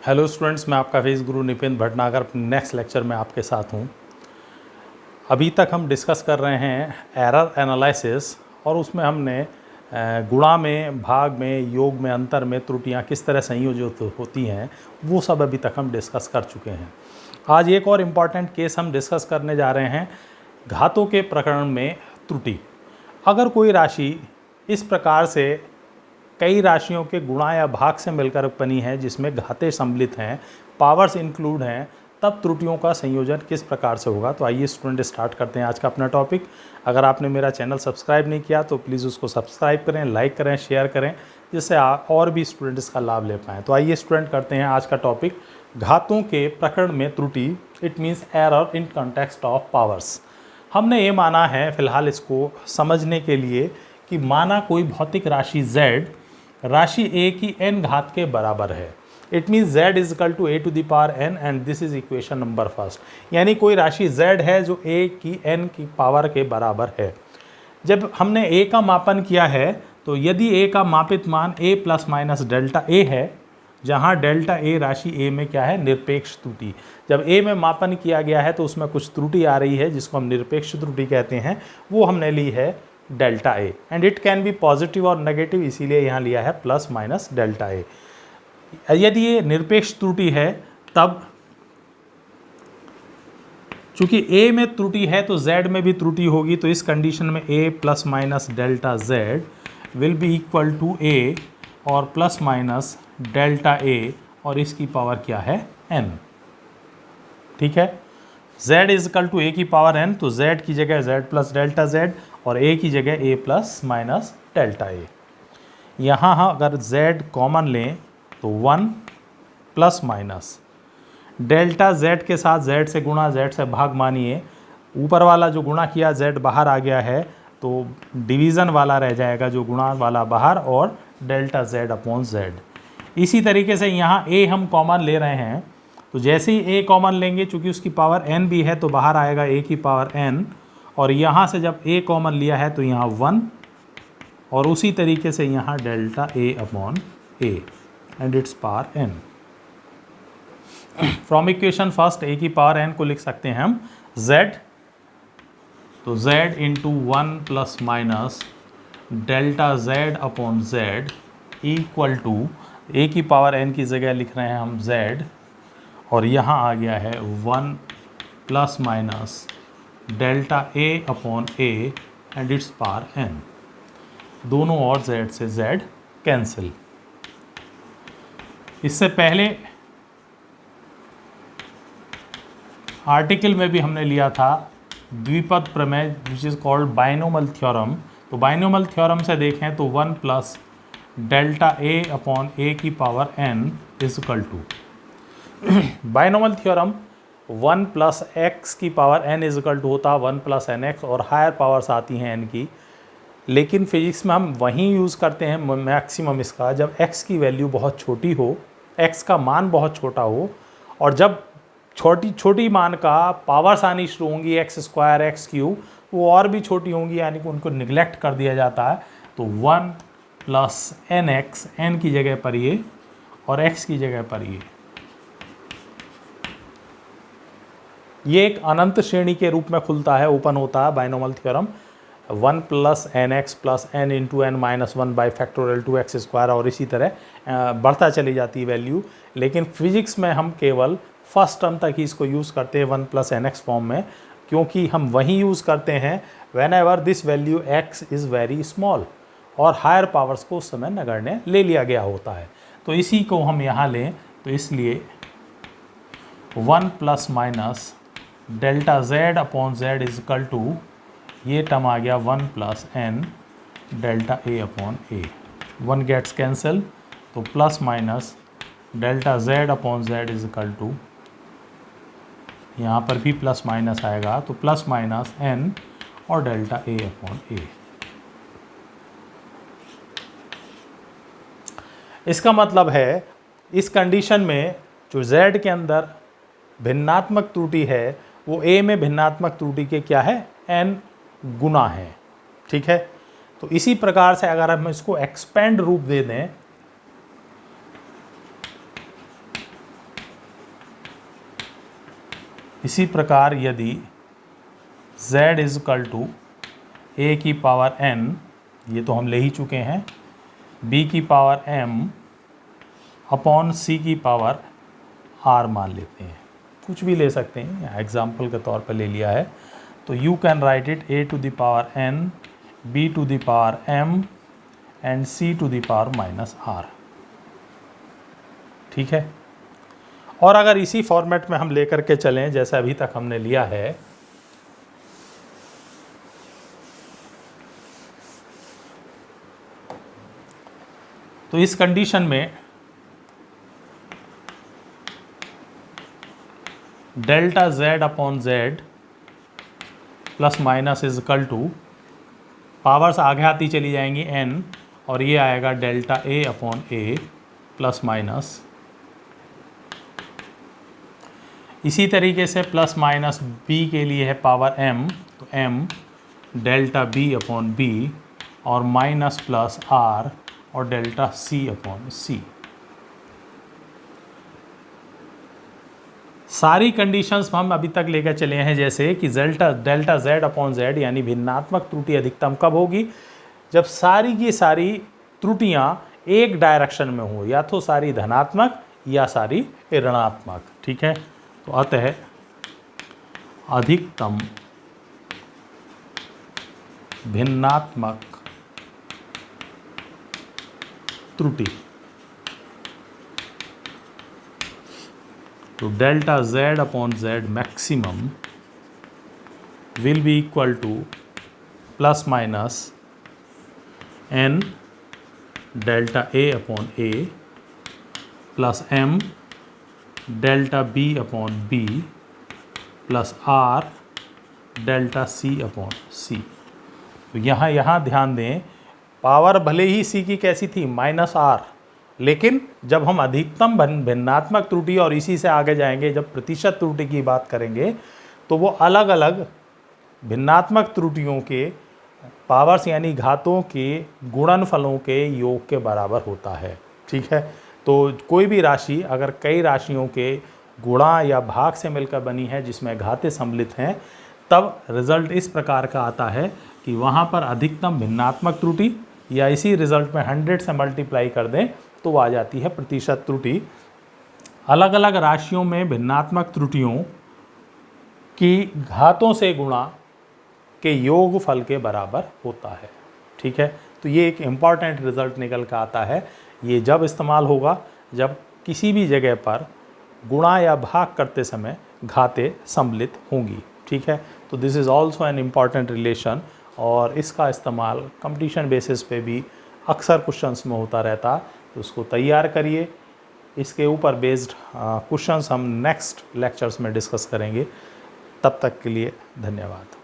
Hello students, मैं आपका face गुरु निपिन भटनागर अपने नेक्स्ट लेक्चर में आपके साथ हूँ। अभी तक हम डिस्कस कर रहे हैं एरर एनालिसिस और उसमें हमने गुणा में, भाग में, योग में, अंतर में त्रुटियाँ किस तरह संयोजित होती हैं वो सब अभी तक हम डिस्कस कर चुके हैं। आज एक और इम्पॉर्टेंट केस हम डिस्कस करने जा रहे हैं, घातों के प्रकरण में त्रुटि। अगर कोई राशि इस प्रकार से कई राशियों के गुणा या भाग से मिलकर बनी है जिसमें घाते सम्मिलित हैं, पावर्स इंक्लूड हैं, तब त्रुटियों का संयोजन किस प्रकार से होगा। तो आइए स्टूडेंट स्टार्ट करते हैं आज का अपना टॉपिक। अगर आपने मेरा चैनल सब्सक्राइब नहीं किया तो प्लीज़ उसको सब्सक्राइब करें, लाइक करें, शेयर करें, जिससे और भी स्टूडेंट इसका लाभ ले पाएँ। तो आइए स्टूडेंट करते हैं आज का टॉपिक, घातों के प्रकरण में त्रुटि। It means error in context of powers. हमने ये माना है फिलहाल इसको समझने के लिए कि माना कोई भौतिक राशि z राशि a की n घात के बराबर है। It means z is equal to a to the power n and this is equation number first. यानी कोई राशि z है जो a की n की पावर के बराबर है। जब हमने a का मापन किया है तो यदि a का मापित मान a plus minus delta a है, जहाँ डेल्टा a राशि a में क्या है, निरपेक्ष त्रुटि। जब a में मापन किया गया है तो उसमें कुछ त्रुटि आ रही है जिसको हम निरपेक्ष त्रुटि कहते हैं, वो हमने ली है delta A and it can be positive और नेगेटिव, इसीलिए यहाँ लिया है प्लस माइनस डेल्टा ए। यदि ये निरपेक्ष त्रुटि है तब चूंकि a में त्रुटि है तो z में भी त्रुटि होगी, तो इस कंडीशन में a plus minus delta z will be equal to a और प्लस माइनस डेल्टा a और इसकी पावर क्या है, n। ठीक है, z is equal to a की पावर n, तो z की जगह z प्लस डेल्टा z और a की जगह a plus minus delta a। यहाँ अगर z कॉमन लें तो 1 प्लस माइनस डेल्टा z के साथ z से गुणा, z से भाग मानिए, ऊपर वाला जो गुणा किया z बाहर आ गया है तो डिवीज़न वाला रह जाएगा, जो गुणा वाला बाहर, और डेल्टा z अपॉन z। इसी तरीके से यहाँ a हम कॉमन ले रहे हैं, तो जैसे ही a कॉमन लेंगे चूँकि उसकी पावर n भी है तो बाहर आएगा a की पावर n, और यहाँ से जब a कॉमन लिया है तो यहाँ 1, और उसी तरीके से यहाँ delta a upon a and its power n। From equation first a की पावर n को लिख सकते हैं हम z, तो z into 1 plus minus delta z upon z equal to a की पावर n की जगह लिख रहे हैं हम z, और यहाँ आ गया है 1 plus minus delta a upon a and its power n। दोनों और z से z कैंसिल। इससे पहले आर्टिकल में भी हमने लिया था द्विपद प्रमेय which is called binomial theorem. तो बाइनोमल थ्योरम से देखें तो 1 plus delta a upon a की power n is equal to binomial theorem 1 plus x की power n is equal to होता है 1 प्लस एन एक्स, और हायर पावर्स आती हैं n की। लेकिन फिजिक्स में हम वहीं यूज़ करते हैं मैक्सिमम इसका जब x की वैल्यू बहुत छोटी हो, x का मान बहुत छोटा हो, और जब छोटी छोटी मान का पावर्स आनी शुरू होंगी, एक्स स्क्वायर, एक्स क्यूब, वो और भी छोटी होंगी, यानी कि उनको निगलेक्ट कर दिया जाता है। तो 1 प्लस एन एक्स, एन की जगह पर ये और एक्स की जगह पर ये एक अनंत श्रेणी के रूप में खुलता है, ओपन होता है binomial theorem. 1 plus n x plus n into n minus 1 by factorial 2x square, और इसी तरह बढ़ता चली जाती है वैल्यू। लेकिन फिजिक्स में हम केवल फर्स्ट टर्म तक ही इसको यूज़ करते हैं 1 प्लस एन एक्स फॉर्म में, क्योंकि हम वहीं यूज़ करते हैं when ever this value x is very small, और हायर पावर्स को उस समय नगण्य ले लिया गया होता है। तो इसी को हम यहाँ लें, तो इसलिए 1 plus minus delta z upon z is equal to, ये टर्म आ गया 1 plus n delta a upon a। 1 gets cancel, तो plus minus delta z upon z is equal to, यहाँ पर भी प्लस माइनस आएगा तो प्लस माइनस n और डेल्टा a अपॉन a। इसका मतलब है इस कंडीशन में जो z के अंदर भिन्नात्मक त्रुटि है वो a में भिन्नात्मक त्रुटि के क्या है, n गुना है। ठीक है, तो इसी प्रकार से अगर हम इसको एक्सपेंड रूप दे दें इसी प्रकार यदि z is equal to a की पावर n, ये तो हम ले ही चुके हैं, b की पावर m अपॉन c की पावर r मान लेते हैं, कुछ भी ले सकते हैं, यहाँ एग्जाम्पल के तौर पर ले लिया है, तो you can write it a to the power n, b to the power m and c to the power minus r। ठीक है। और अगर इसी फॉर्मेट में हम लेकर के चलें जैसे अभी तक हमने लिया है, तो इस कंडीशन में delta z upon z plus minus is equal to, powers आगे आती चली जाएंगी n, और ये आएगा delta a upon a plus minus, इसी तरीके से प्लस माइनस b के लिए है पावर m, तो m delta b upon b और माइनस प्लस r और डेल्टा c अपॉन c। सारी कंडीशंस हम अभी तक लेकर चले हैं, जैसे कि डेल्टा z अपॉन z यानी भिन्नात्मक त्रुटि अधिकतम कब होगी, जब सारी की सारी त्रुटियां एक डायरेक्शन में हो, या तो सारी धनात्मक या सारी ऋणात्मक। ठीक है, तो अतः अधिकतम भिन्नात्मक त्रुटि, तो delta z upon z maximum will be equal two plus minus n delta a upon a plus m delta b upon b plus r delta c upon c। तो यहाँ ध्यान दें, पावर भले ही c की कैसी थी माइनस r, लेकिन जब हम अधिकतम भिन्नात्मक त्रुटि और इसी से आगे जाएंगे जब प्रतिशत त्रुटि की बात करेंगे, तो वो अलग अलग भिन्नात्मक त्रुटियों के पावर्स यानी घातों के गुणनफलों के योग के बराबर होता है। ठीक है, तो कोई भी राशि अगर कई राशियों के गुणा या भाग से मिलकर बनी है जिसमें घाते सम्मिलित हैं, तब रिजल्ट इस प्रकार का आता है कि वहाँ पर अधिकतम भिन्नात्मक त्रुटि, या इसी रिजल्ट में 100 से मल्टीप्लाई कर दें तो आ जाती है प्रतिशत त्रुटि। अलग अलग राशियों में भिन्नात्मक त्रुटियों की घातों से गुणा के योगफल के बराबर होता है। ठीक है, तो ये एक इम्पॉर्टेंट रिजल्ट निकल कर आता है। ये जब इस्तेमाल होगा जब किसी भी जगह पर गुणा या भाग करते समय घाते सम्मिलित होंगी। ठीक है, तो this is also an important relation, और इसका इस्तेमाल कंपटीशन बेसिस पे भी अक्सर क्वेश्चंस में होता रहता, तो उसको तैयार करिए। इसके ऊपर बेस्ड क्वेश्चंस हम नेक्स्ट लेक्चर्स में डिस्कस करेंगे। तब तक के लिए धन्यवाद।